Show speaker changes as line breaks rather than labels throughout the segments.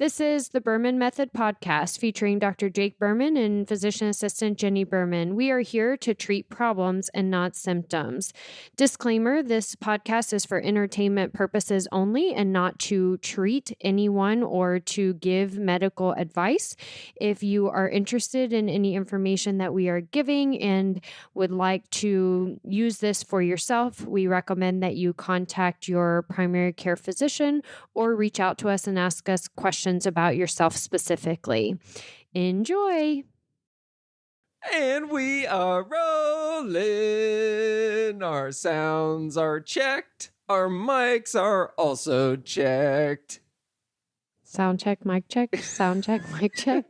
This is the Berman Method podcast featuring Dr. Jake Berman and physician assistant Jenni Berman. We are here to treat problems and not symptoms. Disclaimer, this podcast is for entertainment purposes only and not to treat anyone or to give medical advice. If you are interested in any information that we are giving and would like to use this for yourself, we recommend that you contact your primary care physician or reach out to us and ask us questions about yourself specifically. Enjoy.
And we are rolling. Our sounds are checked. Our mics are also checked.
Sound check, mic check, sound check, mic check.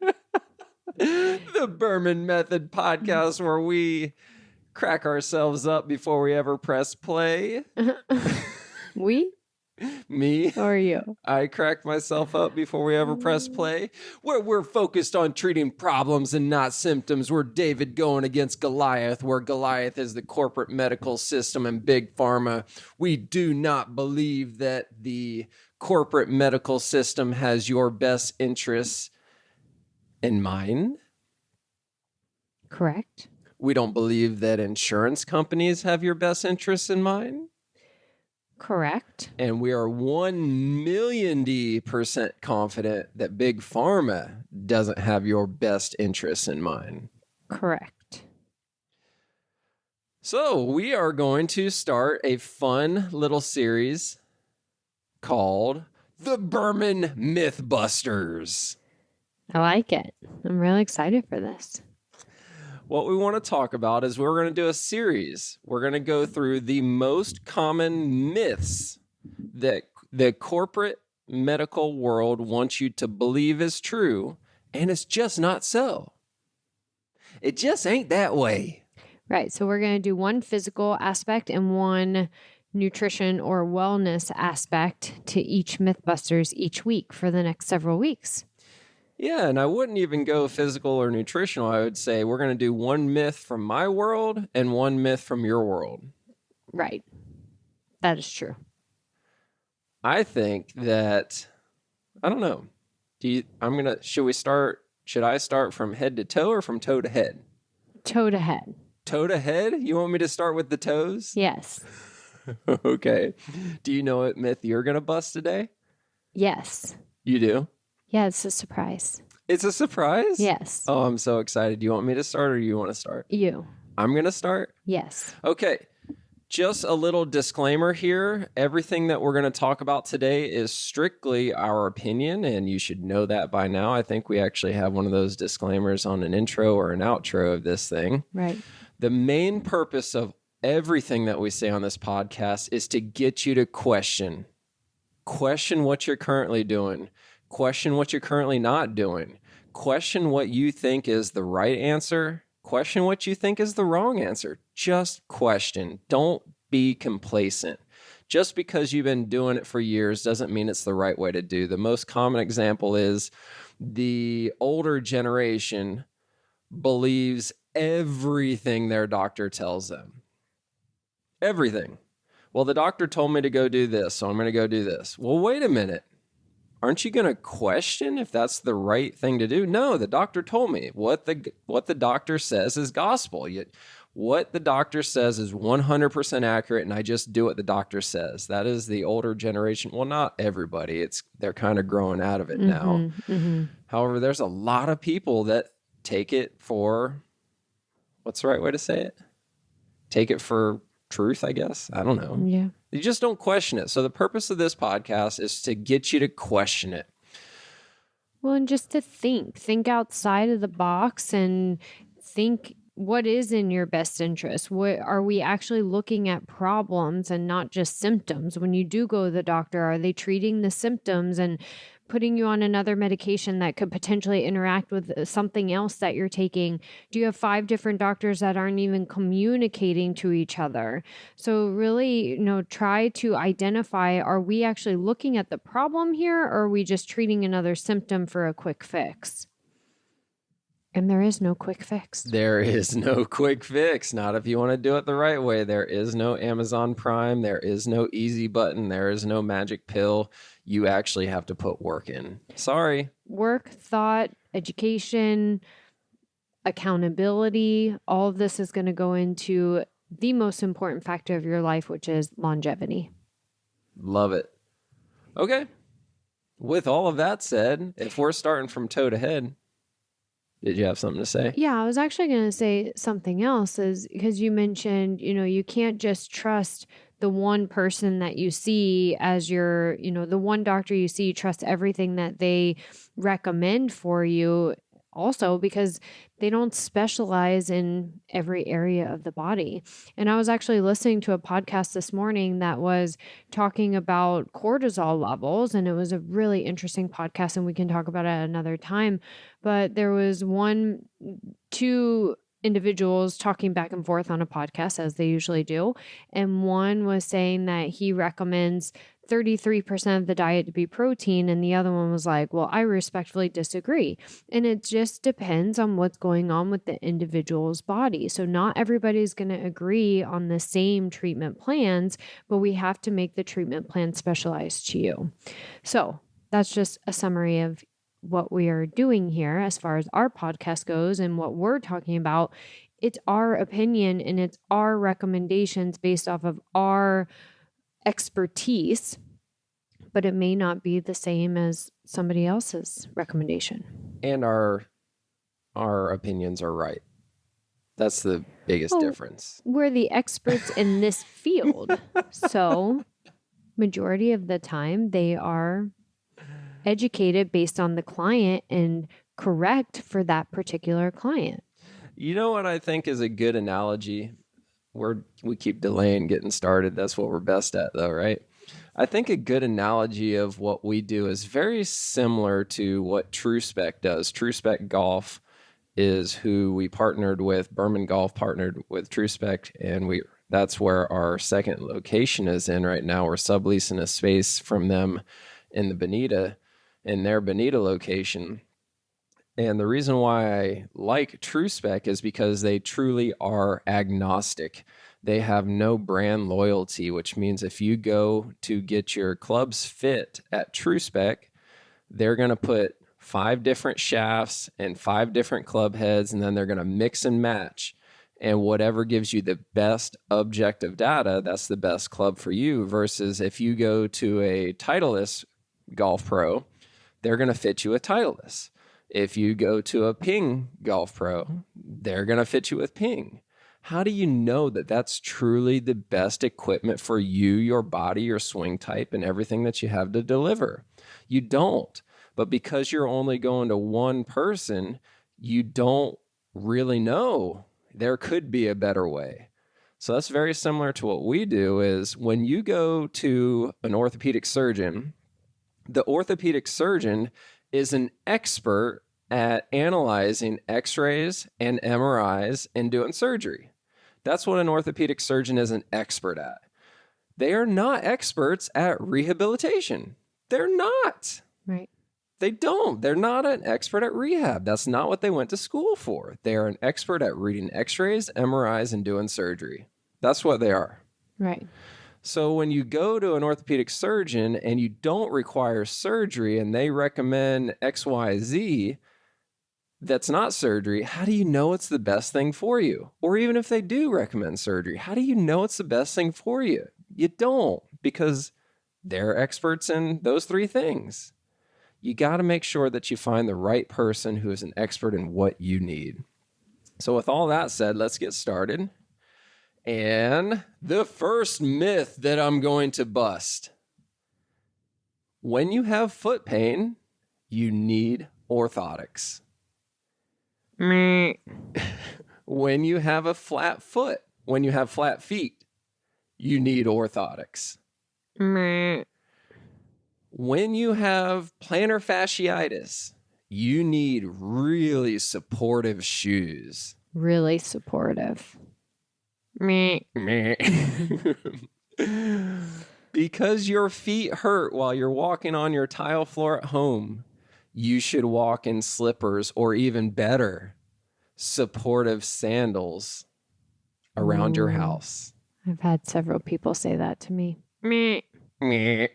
The Berman Method podcast, where we crack ourselves up before we ever press play.
We?
Me?
Or you?
I crack myself up before we ever press play. Where we're focused on treating problems and not symptoms. We're David going against Goliath, where Goliath is the corporate medical system and big pharma. We do not believe that the corporate medical system has your best interests in mind.
Correct.
We don't believe that insurance companies have your best interests in mind.
Correct.
And we are 1,000,000% confident that Big Pharma doesn't have your best interests in mind.
Correct.
So we are going to start a fun little series called The Berman MythBusters.
I like it. I'm really excited for this.
What we want to talk about is we're going to do a series. We're going to go through the most common myths that the corporate medical world wants you to believe is true, and it's just not so. It just ain't that way.
Right. So we're going to do one physical aspect and one nutrition or wellness aspect to each MythBusters each week for the next several weeks.
Yeah, and I wouldn't even go physical or nutritional. I would say we're going to do one myth from my world and one myth from your world.
Right. That is true.
I think that, I don't know. Should I start from head to toe or from toe to head?
Toe to head.
Toe to head? You want me to start with the toes?
Yes.
Okay. Do you know what myth you're going to bust today?
Yes.
You do?
Yeah, it's a surprise.
It's a surprise?
Yes.
Oh, I'm so excited. Do you want me to start or do you want to start?
You.
I'm going to start?
Yes.
Okay. Just a little disclaimer here. Everything that we're going to talk about today is strictly our opinion, and you should know that by now. I think we actually have one of those disclaimers on an intro or an outro of this thing.
Right.
The main purpose of everything that we say on this podcast is to get you to question. Question what you're currently doing. Question what you're currently not doing. Question what you think is the right answer. Question what you think is the wrong answer. Just question. Don't be complacent. Just because you've been doing it for years doesn't mean it's the right way to do. The most common example is the older generation believes everything their doctor tells them. Everything. Well, the doctor told me to go do this, so I'm going to go do this. Well, wait a minute. Aren't you going to question if that's the right thing to do? No, the doctor told me. What the doctor says is gospel. What the doctor says is 100% accurate, and I just do what the doctor says. That is the older generation. Well, not everybody. They're kind of growing out of it now. Mm-hmm. However, there's a lot of people that take it for, what's the right way to say it? Take it for truth, I guess. I don't know.
Yeah.
You just don't question it. So the purpose of this podcast is to get you to question it.
Well, and just to think outside of the box and think what is in your best interest. What are we actually looking at problems and not just symptoms? When you do go to the doctor, are they treating the symptoms and putting you on another medication that could potentially interact with something else that you're taking? Do you have 5 different doctors that aren't even communicating to each other? So really, try to identify, are we actually looking at the problem here, or are we just treating another symptom for a quick fix? And there is no quick fix.
There is no quick fix. Not if you want to do it the right way. There is no Amazon Prime. There is no easy button. There is no magic pill. You actually have to put work in. Sorry.
Work, thought, education, accountability, all of this is going to go into the most important factor of your life, which is longevity.
Love it. Okay. With all of that said, if we're starting from toe to head, did you have something to say?
Yeah, I was actually going to say something else is because you mentioned, you can't just trust the one person that you see as your, the one doctor you see, trust everything that they recommend for you. Also, because they don't specialize in every area of the body. And I was actually listening to a podcast this morning that was talking about cortisol levels, and it was a really interesting podcast, and we can talk about it at another time. But there was two individuals talking back and forth on a podcast, as they usually do. And one was saying that he recommends 33% of the diet to be protein. And the other one was like, well, I respectfully disagree. And it just depends on what's going on with the individual's body. So not everybody's going to agree on the same treatment plans, but we have to make the treatment plan specialized to you. So that's just a summary of what we are doing here as far as our podcast goes and what we're talking about. It's our opinion and it's our recommendations based off of our expertise, but it may not be the same as somebody else's recommendation.
And our opinions are right. That's the biggest difference.
We're the experts in this field. So majority of the time they are educated based on the client and correct for that particular client.
You know what I think is a good analogy? We keep delaying getting started. That's what we're best at, though, right? I think a good analogy of what we do is very similar to what TrueSpec does. TrueSpec Golf is who we partnered with. Berman Golf partnered with TrueSpec, and that's where our second location is in right now. We're subleasing a space from them in their Bonita location. And the reason why I like TrueSpec is because they truly are agnostic. They have no brand loyalty, which means if you go to get your clubs fit at TrueSpec, they're going to put 5 different shafts and 5 different club heads, and then they're going to mix and match. And whatever gives you the best objective data, that's the best club for you. Versus if you go to a Titleist golf pro, they're going to fit you a Titleist. If you go to a Ping golf pro, they're going to fit you with Ping. How do you know that that's truly the best equipment for you, your body, your swing type, and everything that you have to deliver? You don't. But because you're only going to one person, you don't really know. There could be a better way. So that's very similar to what we do is when you go to an orthopedic surgeon, the orthopedic surgeon is an expert at analyzing x-rays and MRIs and doing surgery. That's what an orthopedic surgeon is an expert at. They are not experts at rehabilitation. They're not.
Right.
They don't. They're not an expert at rehab. That's not what they went to school for. They are an expert at reading x-rays, MRIs, and doing surgery. That's what they are.
Right.
So when you go to an orthopedic surgeon and you don't require surgery and they recommend XYZ, that's not surgery, how do you know it's the best thing for you? Or even if they do recommend surgery, how do you know it's the best thing for you? You don't, because they're experts in those 3 things. You got to make sure that you find the right person who is an expert in what you need. So with all that said, let's get started. And the first myth that I'm going to bust. When you have foot pain, you need orthotics. When you have a flat foot, when you have flat feet, you need orthotics. When you have plantar fasciitis, you need really supportive shoes.
Really supportive.
Because your feet hurt while you're walking on your tile floor at home, you should walk in slippers, or even better, supportive sandals around your house.
I've had several people say that to me. Meh.
Meh.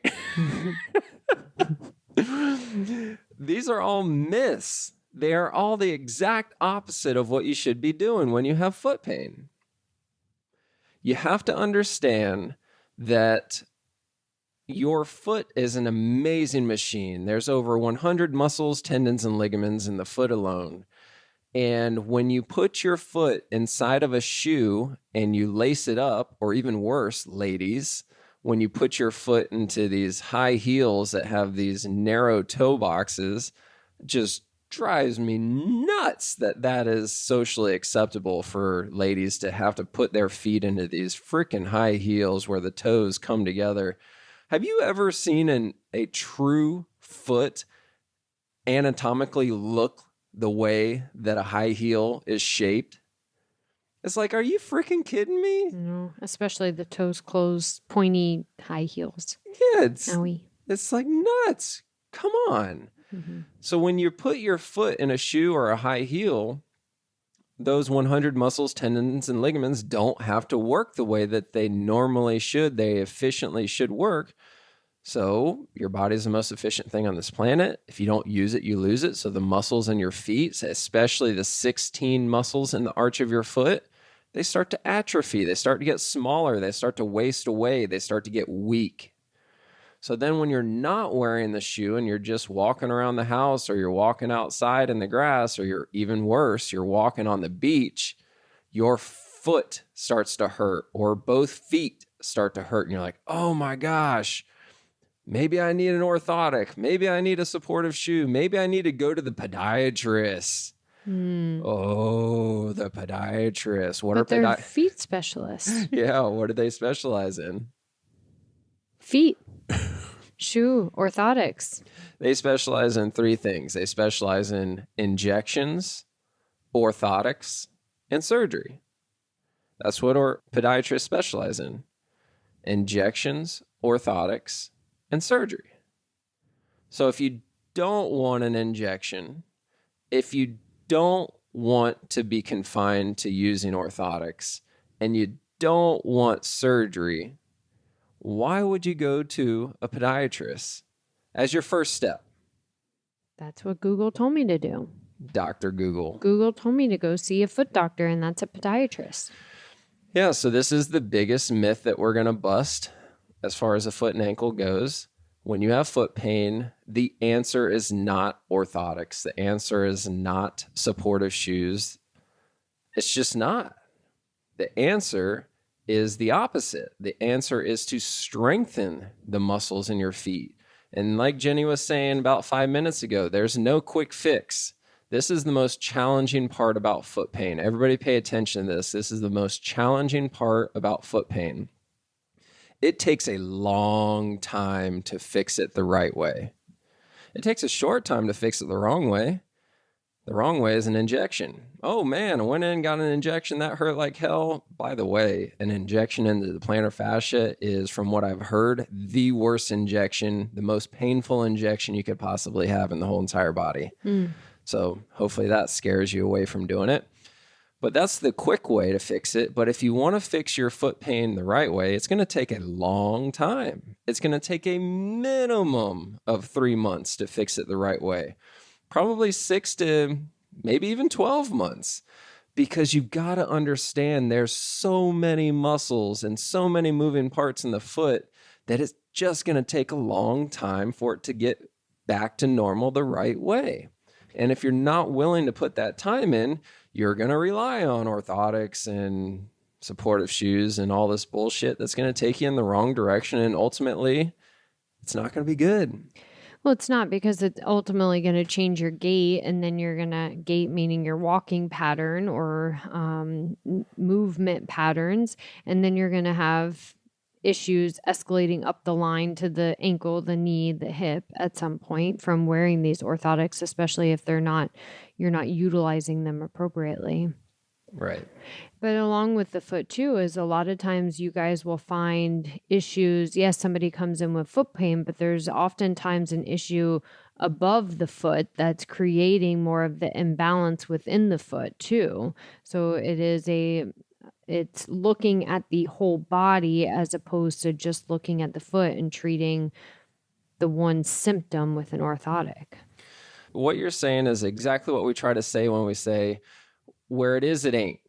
These are all myths. They are all the exact opposite of what you should be doing when you have foot pain. You have to understand that your foot is an amazing machine. There's over 100 muscles, tendons, and ligaments in the foot alone. And when you put your foot inside of a shoe and you lace it up, or even worse, ladies, when you put your foot into these high heels that have these narrow toe boxes, just drives me nuts that is socially acceptable for ladies to have to put their feet into these freaking high heels where the toes come together. Have you ever seen a true foot anatomically look the way that a high heel is shaped? It's like, are you freaking kidding me?
No, especially the toes closed, pointy high heels.
Yeah,
Owie.
It's like nuts. Come on. Mm-hmm. So when you put your foot in a shoe or a high heel, those 100 muscles, tendons, and ligaments don't have to work the way that they normally should. They efficiently should work. So your body is the most efficient thing on this planet. If you don't use it, you lose it. So the muscles in your feet, especially the 16 muscles in the arch of your foot, they start to atrophy. They start to get smaller. They start to waste away. They start to get weak. So then when you're not wearing the shoe and you're just walking around the house, or you're walking outside in the grass, or you're even worse, you're walking on the beach, your foot starts to hurt, or both feet start to hurt. And you're like, oh my gosh, maybe I need an orthotic. Maybe I need a supportive shoe. Maybe I need to go to the podiatrist. Oh, the podiatrist.
But they're feet specialists.
Yeah, what do they specialize in?
Feet. Shoe, orthotics.
They specialize in 3 things. They specialize in injections, orthotics, and surgery. That's what podiatrists specialize in. Injections, orthotics, and surgery. So if you don't want an injection, if you don't want to be confined to using orthotics, and you don't want surgery, why would you go to a podiatrist as your first step?
That's what Google told me to do.
Dr. Google.
Google told me to go see a foot doctor, and that's a podiatrist.
Yeah, so this is the biggest myth that we're going to bust as far as a foot and ankle goes. When you have foot pain, the answer is not orthotics. The answer is not supportive shoes. It's just not. The answer is the opposite. The answer is to strengthen the muscles in your feet. And like Jenny was saying about 5 minutes ago, there's no quick fix. This is the most challenging part about foot pain. Everybody pay attention to this. This is the most challenging part about foot pain. It takes a long time to fix it the right way. It takes a short time to fix it the wrong way. The wrong way is an injection. Oh man, I went in and got an injection that hurt like hell. By the way, an injection into the plantar fascia is, from what I've heard, the worst injection, the most painful injection you could possibly have in the whole entire body. So hopefully that scares you away from doing it. But that's the quick way to fix it. But if you want to fix your foot pain the right way, it's going to take a long time. It's going to take a minimum of 3 months to fix it the right way. Probably 6 to maybe even 12 months, because you've got to understand there's so many muscles and so many moving parts in the foot that it's just going to take a long time for it to get back to normal the right way. And if you're not willing to put that time in, you're going to rely on orthotics and supportive shoes and all this bullshit that's going to take you in the wrong direction. And ultimately, it's not going to be good.
Well, it's not, because it's ultimately going to change your gait, and then you're going to gait, meaning your walking pattern or movement patterns. And then you're going to have issues escalating up the line to the ankle, the knee, the hip at some point from wearing these orthotics, especially if you're not utilizing them appropriately.
Right.
But along with the foot too, is a lot of times you guys will find issues. Yes, somebody comes in with foot pain, but there's oftentimes an issue above the foot that's creating more of the imbalance within the foot too. So it's looking at the whole body as opposed to just looking at the foot and treating the one symptom with an orthotic.
What you're saying is exactly what we try to say when we say, where it is, it ain't.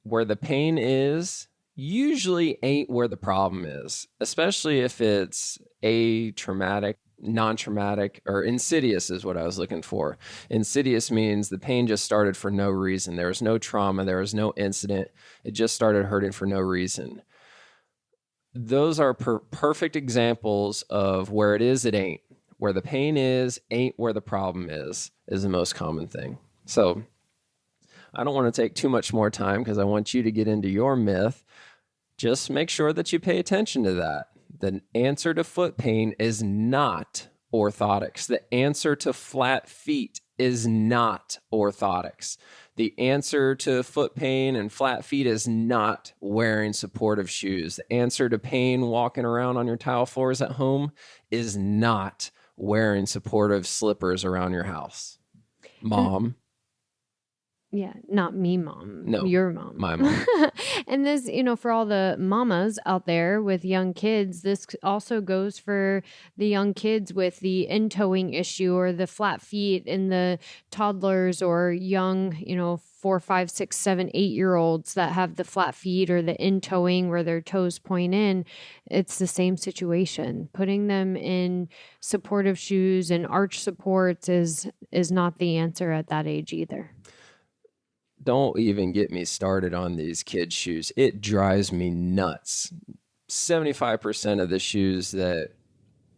Where the pain is, usually ain't where the problem is, especially if it's atraumatic, non-traumatic, or insidious is what I was looking for. Insidious means the pain just started for no reason. There was no trauma. There was no incident. It just started hurting for no reason. Those are perfect examples of where it is, it ain't. Where the pain is, ain't where the problem is the most common thing. So I don't want to take too much more time because I want you to get into your myth. Just make sure that you pay attention to that. The answer to foot pain is not orthotics. The answer to flat feet is not orthotics. The answer to foot pain and flat feet is not wearing supportive shoes. The answer to pain walking around on your tile floors at home is not wearing supportive slippers around your house. Mom.
Yeah, not me, mom.
No,
your mom.
My mom.
And this, for all the mamas out there with young kids, this also goes for the young kids with the in-toeing issue or the flat feet and the toddlers or young, 4, 5, 6, 7, 8-year-olds that have the flat feet or the in-toeing where their toes point in. It's the same situation. Putting them in supportive shoes and arch supports is not the answer at that age either.
Don't even get me started on these kids' shoes. It drives me nuts. 75% of the shoes that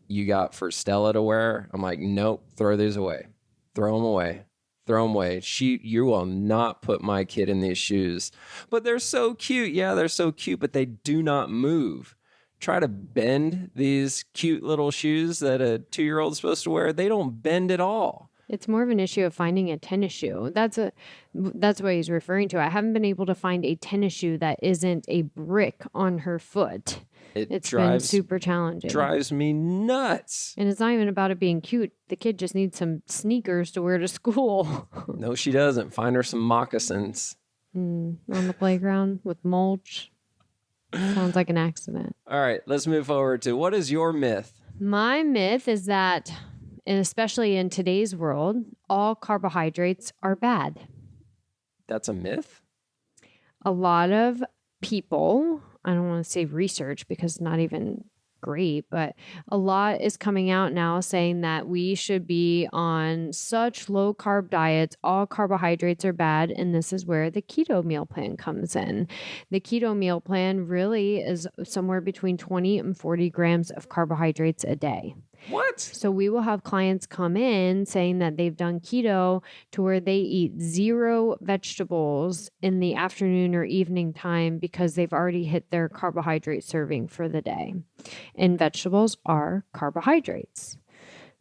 you got for Stella to wear, I'm like, nope, throw these away. Throw them away. Throw them away. You will not put my kid in these shoes. But they're so cute. Yeah, they're so cute, but they do not move. Try to bend these cute little shoes that a 2-year-old is supposed to wear. They don't bend at all.
It's more of an issue of finding a tennis shoe. That's what he's referring to. I haven't been able to find a tennis shoe that isn't a brick on her foot. It's been super challenging.
Drives me nuts.
And it's not even about it being cute. The kid just needs some sneakers to wear to school.
No, she doesn't. Find her some moccasins.
On the playground with mulch. Sounds like an accident.
All right, let's move forward to what is your myth?
My myth is that, and especially in today's world, all carbohydrates are bad.
That's a myth?
A lot of people, I don't want to say research because it's not even great, but a lot is coming out now saying that we should be on such low carb diets, all carbohydrates are bad, and this is where the keto meal plan comes in. The keto meal plan really is somewhere between 20 and 40 grams of carbohydrates a day.
What?
So we will have clients come in saying that they've done keto to where they eat 0 vegetables in the afternoon or evening time because they've already hit their carbohydrate serving for the day. And vegetables are carbohydrates.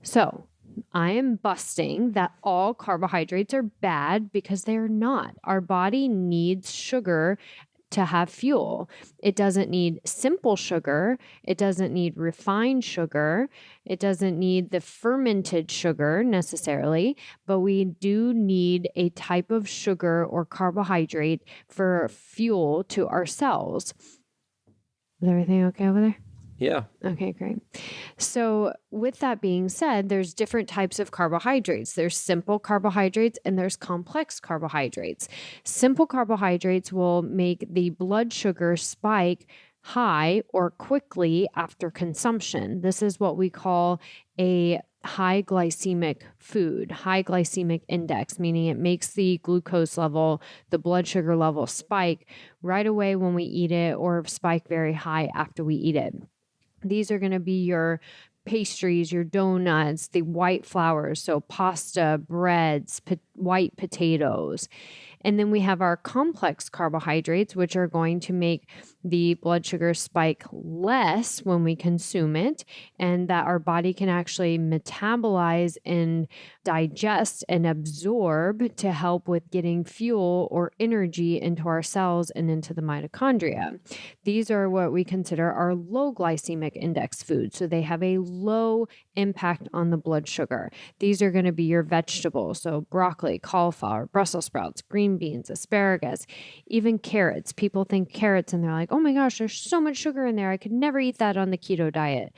So I am busting that all carbohydrates are bad because they're not. Our body needs sugar to have fuel. It doesn't need simple sugar. It doesn't need refined sugar. It doesn't need the fermented sugar necessarily, but we do need a type of sugar or carbohydrate for fuel to our cells. Is everything okay over there?
Yeah.
Okay, great. So with that being said, there's different types of carbohydrates. There's simple carbohydrates and there's complex carbohydrates. Simple carbohydrates will make the blood sugar spike high or quickly after consumption. This is what we call a high glycemic food, high glycemic index, meaning it makes the glucose level, the blood sugar level spike right away when we eat it or spike very high after we eat it. These are going to be your pastries, your donuts, the white flours, so pasta, breads, white potatoes. And then we have our complex carbohydrates, which are going to make the blood sugar spike less when we consume it, and that our body can actually metabolize and digest and absorb to help with getting fuel or energy into our cells and into the mitochondria. These are what we consider our low glycemic index foods. So they have a low impact on the blood sugar. These are going to be your vegetables. So broccoli, cauliflower, Brussels sprouts, green beans, asparagus, even carrots. People think carrots and they're like, oh my gosh, there's so much sugar in there. I could never eat that on the keto diet.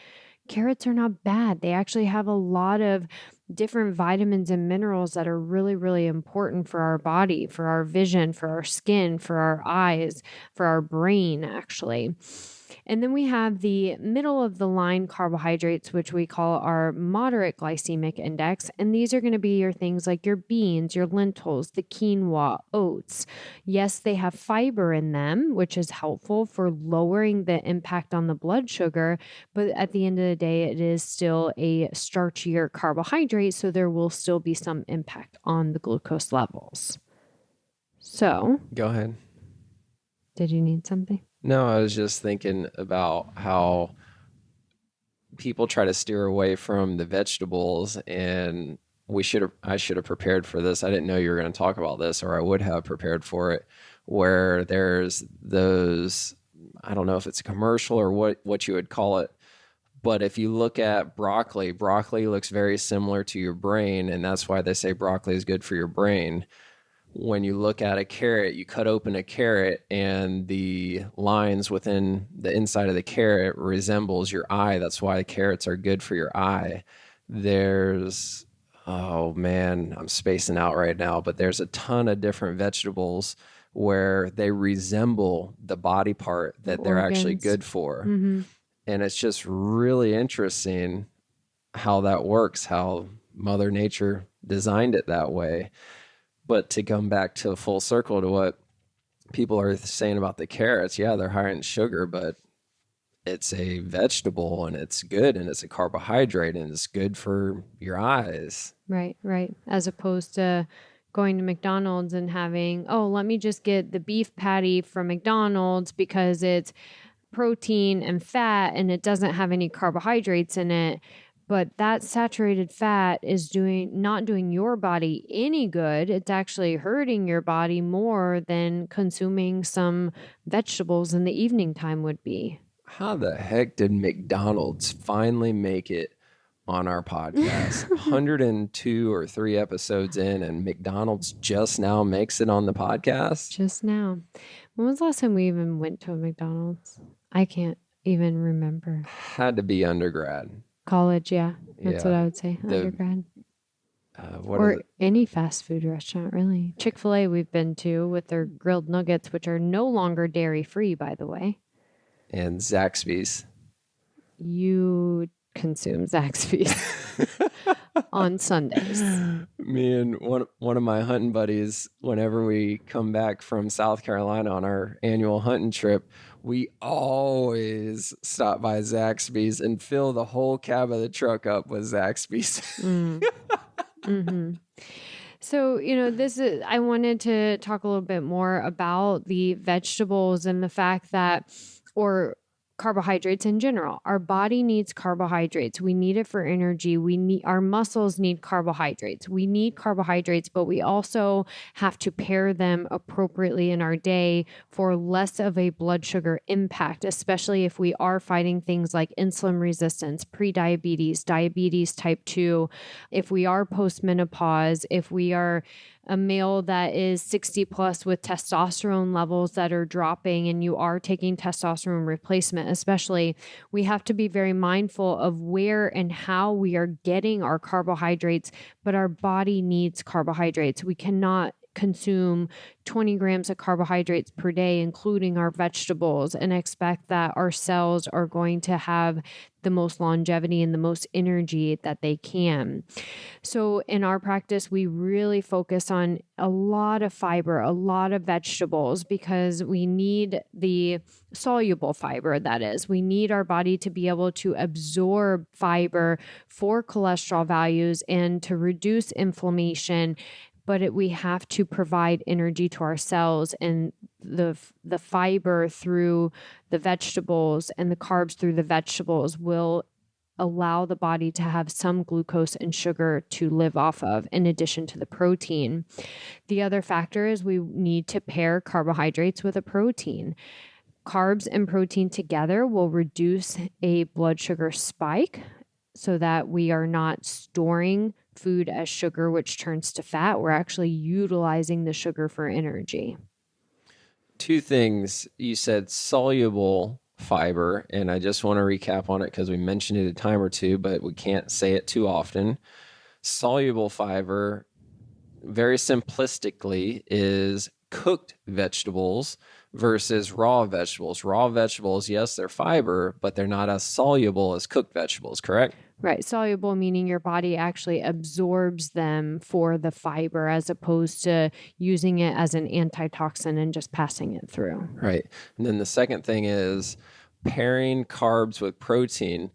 Carrots are not bad. They actually have a lot of different vitamins and minerals that are really, really important for our body, for our vision, for our skin, for our eyes, for our brain, actually. And then we have the middle of the line carbohydrates, which we call our moderate glycemic index. And these are going to be your things like your beans, your lentils, the quinoa, oats. Yes, they have fiber in them, which is helpful for lowering the impact on the blood sugar. But at the end of the day, it is still a starchier carbohydrate. So there will still be some impact on the glucose levels. So,
Go ahead.
did you need something?
No, I was just thinking about how people try to steer away from the vegetables, and I should have prepared for this. I didn't know you were going to talk about this, or I would have prepared for it, where there's those, I don't know if it's a commercial or what you would call it, but if you look at broccoli looks very similar to your brain, and that's why they say broccoli is good for your brain. When you look at a carrot, you cut open a carrot and the lines within the inside of the carrot resembles your eye. That's why carrots are good for your eye. There's, oh man, I'm spacing out right now, but there's a ton of different vegetables where they resemble the body part that they're actually good for.
Mm-hmm.
And it's just really interesting how that works, how Mother Nature designed it that way. But to come back to full circle to what people are saying about the carrots, yeah, they're high in sugar, but it's a vegetable and it's good and it's a carbohydrate and it's good for your eyes.
Right, right. As opposed to going to McDonald's and having, oh, let me just get the beef patty from McDonald's because it's protein and fat and it doesn't have any carbohydrates in it. But that saturated fat is not doing your body any good. It's actually hurting your body more than consuming some vegetables in the evening time would be.
How the heck did McDonald's finally make it on our podcast? 102 or 3 episodes in, and McDonald's just now makes it on the podcast?
Just now. When was the last time we even went to a McDonald's? I can't even remember.
Had to be undergrad.
College, yeah. That's what I would say. Undergrad. Or any fast food restaurant, really. Chick-fil-A we've been to with their grilled nuggets, which are no longer dairy-free, by the way.
And Zaxby's.
You consume Zaxby's on Sundays.
Me and one of my hunting buddies, whenever we come back from South Carolina on our annual hunting trip, we always stop by Zaxby's and fill the whole cab of the truck up with Zaxby's.
Mm-hmm. So, I wanted to talk a little bit more about the vegetables and the fact that, or carbohydrates in general. Our body needs carbohydrates. We need it for energy. Our muscles need carbohydrates. We need carbohydrates, but we also have to pair them appropriately in our day for less of a blood sugar impact, especially if we are fighting things like insulin resistance, prediabetes, diabetes type 2, if we are postmenopause, if we are a male that is 60 plus with testosterone levels that are dropping and you are taking testosterone replacement, especially, we have to be very mindful of where and how we are getting our carbohydrates, but our body needs carbohydrates. We cannot consume 20 grams of carbohydrates per day, including our vegetables, and expect that our cells are going to have the most longevity and the most energy that they can. So in our practice, we really focus on a lot of fiber, a lot of vegetables, because we need the soluble fiber, that is. We need our body to be able to absorb fiber for cholesterol values and to reduce inflammation. But we have to provide energy to our cells, and the fiber through the vegetables and the carbs through the vegetables will allow the body to have some glucose and sugar to live off of, in addition to the protein. The other factor is we need to pair carbohydrates with a protein. Carbs and protein together will reduce a blood sugar spike so that we are not storing food as sugar, which turns to fat. We're actually utilizing the sugar for energy.
Two things. You said soluble fiber, and I just want to recap on it because we mentioned it a time or two, but we can't say it too often. Soluble fiber, very simplistically, is cooked vegetables versus raw vegetables. Raw vegetables, yes, they're fiber, but they're not as soluble as cooked vegetables, correct?
Right. Soluble meaning your body actually absorbs them for the fiber as opposed to using it as an antitoxin and just passing it through.
Right. And then the second thing is pairing carbs with protein.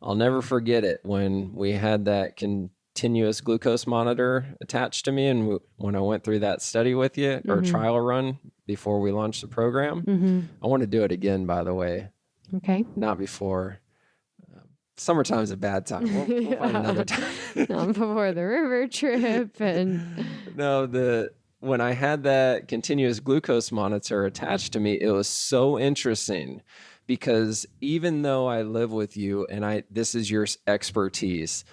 I'll never forget it when we had that continuous glucose monitor attached to me, and when I went through that study with you, or trial run before we launched the program. I want to do it again, by the way.
Okay.
Not before. Summertime's a bad time. We'll find another time.
Not before the river trip. And
no, when I had that continuous glucose monitor attached to me, it was so interesting because even though I live with you and this is your expertise,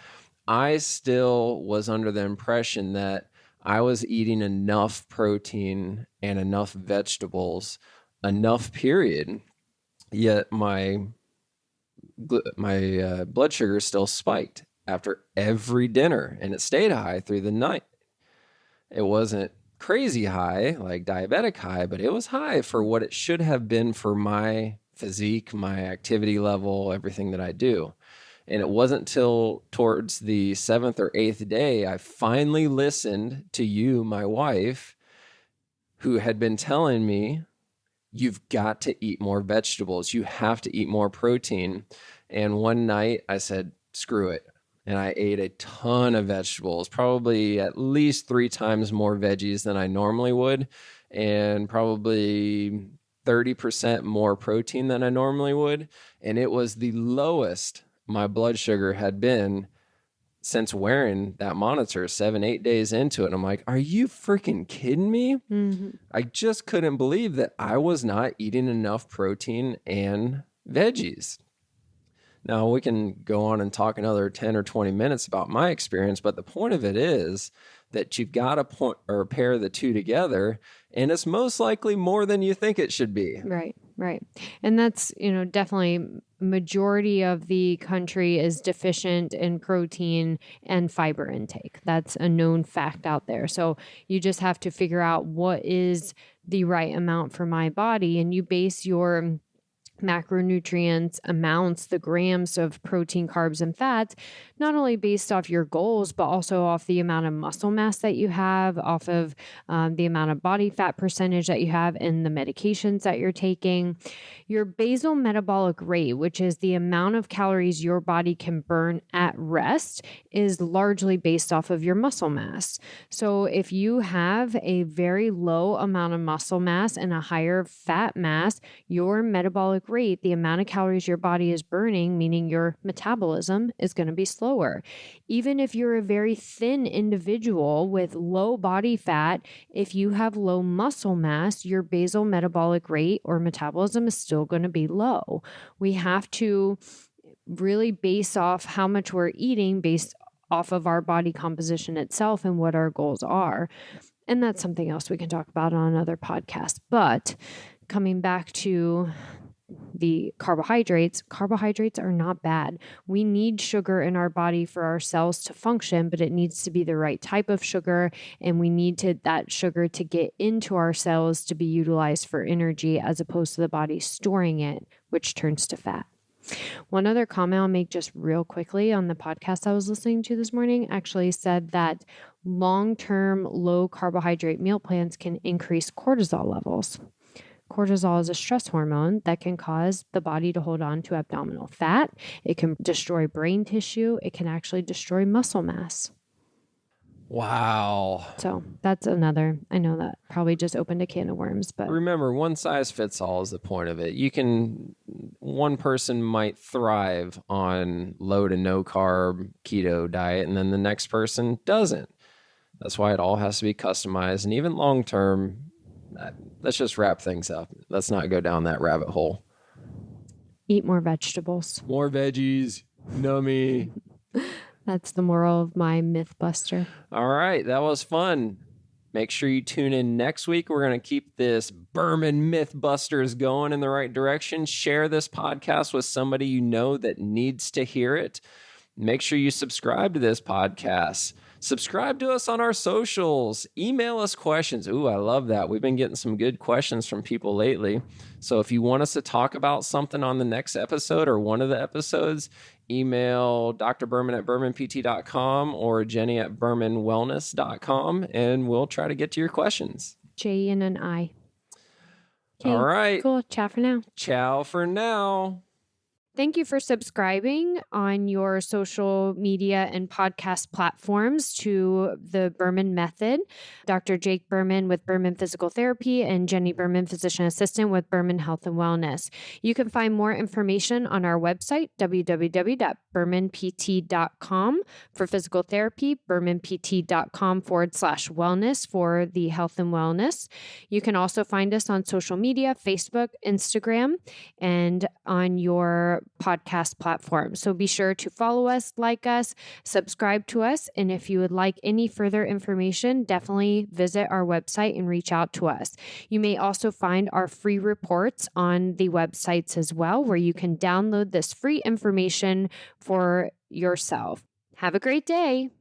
I still was under the impression that I was eating enough protein and enough vegetables, enough period, yet my blood sugar still spiked after every dinner, and it stayed high through the night. It wasn't crazy high, like diabetic high, but it was high for what it should have been for my physique, my activity level, everything that I do. And it wasn't till towards the 7th or 8th day, I finally listened to you, my wife, who had been telling me, you've got to eat more vegetables. You have to eat more protein. And one night I said, screw it. And I ate a ton of vegetables, probably at least 3 times more veggies than I normally would, and probably 30% more protein than I normally would. And it was the lowest my blood sugar had been since wearing that monitor 7-8 days into it. And I'm like, are you freaking kidding me? I just couldn't believe that I was not eating enough protein and veggies. Now we can go on and talk another 10 or 20 minutes about my experience, but the point of it is that you've got to pair the two together, and it's most likely more than you think it should be.
Right. And that's, definitely majority of the country is deficient in protein and fiber intake. That's a known fact out there. So you just have to figure out what is the right amount for my body, and you base your macronutrients amounts, the grams of protein, carbs, and fats, not only based off your goals, but also off the amount of muscle mass that you have, off of the amount of body fat percentage that you have, and the medications that you're taking. Your basal metabolic rate, which is the amount of calories your body can burn at rest, is largely based off of your muscle mass. So if you have a very low amount of muscle mass and a higher fat mass, your metabolic rate, the amount of calories your body is burning, meaning your metabolism, is going to be slower. Even if you're a very thin individual with low body fat, if you have low muscle mass, your basal metabolic rate or metabolism is still going to be low. We have to really base off how much we're eating based off of our body composition itself and what our goals are. And that's something else we can talk about on another podcast. But coming back to the carbohydrates are not bad. We need sugar in our body for our cells to function, but it needs to be the right type of sugar, and we need that sugar to get into our cells to be utilized for energy as opposed to the body storing it, which turns to fat. One other comment I'll make just real quickly on the podcast I was listening to this morning actually said that long-term low carbohydrate meal plans can increase cortisol levels. Cortisol is a stress hormone that can cause the body to hold on to abdominal fat. It can destroy brain tissue. It can actually destroy muscle mass.
Wow.
So that's another, I know that probably just opened a can of worms, but
remember, one size fits all is the point of it. One person might thrive on low to no carb keto diet, and then the next person doesn't. That's why it all has to be customized. And even long term, let's just wrap things up. Let's not go down that rabbit hole.
Eat more vegetables.
More veggies. Nummy.
That's the moral of my MythBuster.
All right. That was fun. Make sure you tune in next week. We're going to keep this Berman MythBusters going in the right direction. Share this podcast with somebody you know that needs to hear it. Make sure you subscribe to this podcast. Subscribe to us on our socials. Email us questions. Ooh, I love that. We've been getting some good questions from people lately. So if you want us to talk about something on the next episode or one of the episodes, email Dr. Berman at bermanpt.com or Jenny at bermanwellness.com, and we'll try to get to your questions.
J and an I. Okay,
all right.
Cool. Ciao for now.
Ciao for now.
Thank you for subscribing on your social media and podcast platforms to the Berman Method. Dr. Jake Berman with Berman Physical Therapy and Jenni Berman, Physician Assistant with Berman Health and Wellness. You can find more information on our website, www.bermanpt.com for physical therapy, bermanpt.com/wellness for the health and wellness. You can also find us on social media, Facebook, Instagram, and on your podcast platform. So be sure to follow us, like us, subscribe to us. And if you would like any further information, definitely visit our website and reach out to us. You may also find our free reports on the websites as well, where you can download this free information for yourself. Have a great day.